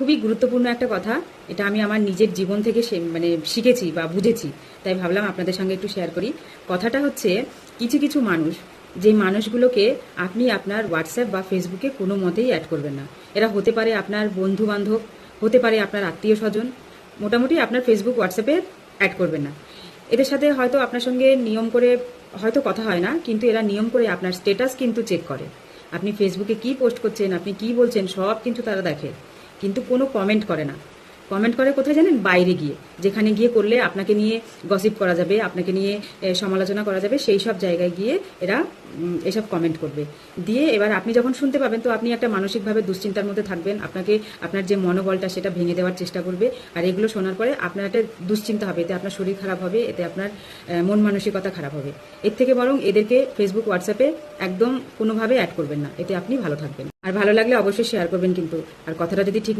খুবই গুরুত্বপূর্ণ একটা কথা। এটা আমি আমার নিজের জীবন থেকে শিখেছি বা বুঝেছি, তাই ভাবলাম আপনাদের সঙ্গে একটু শেয়ার করি। কথাটা হচ্ছে, কিছু কিছু মানুষ, যে মানুষগুলোকে আপনি আপনার হোয়াটসঅ্যাপ বা ফেসবুকে কোনো মতেই অ্যাড করবেন না। এরা হতে পারে আপনার বন্ধু বান্ধব, হতে পারে আপনার আত্মীয় স্বজন, মোটামুটি আপনার ফেসবুক হোয়াটসঅ্যাপে অ্যাড করবেন না। এদের সাথে হয়তো আপনার সঙ্গে নিয়ম করে হয়তো কথা হয় না, কিন্তু এরা নিয়ম করে আপনার স্ট্যাটাস কিন্তু চেক করে। আপনি ফেসবুকে কি পোস্ট করছেন, আপনি কি বলছেন, সব কিন্তু তারা দেখে, কিন্তু কোনো কমেন্ট করে না। কমেন্ট করে কোথায় জানেন? বাইরে গিয়ে, যেখানে গিয়ে করলে আপনাকে নিয়ে গসিপ করা যাবে, আপনাকে নিয়ে সমালোচনা করা যাবে, সেই সব জায়গায় গিয়ে এরা এসব কমেন্ট করবে। দিয়ে এবার আপনি যখন শুনতে পাবেন, তো আপনি একটা মানসিকভাবে দুশ্চিন্তার মধ্যে থাকবেন, আপনাকে আপনার যে মনোবলটা সেটা ভেঙে দেওয়ার চেষ্টা করবে। আর এগুলো শোনার পরে আপনার একটা দুশ্চিন্তা হবে, এতে আপনার শরীর খারাপ হবে, এতে আপনার মন মানসিকতা খারাপ হবে। এর থেকে বরং এদেরকে ফেসবুক হোয়াটসঅ্যাপে একদম কোনোভাবে অ্যাড করবেন না, এতে আপনি ভালো থাকবেন। আর ভালো লাগলে অবশ্যই শেয়ার করবেন কিন্তু। আর কথাটা যদি ঠিক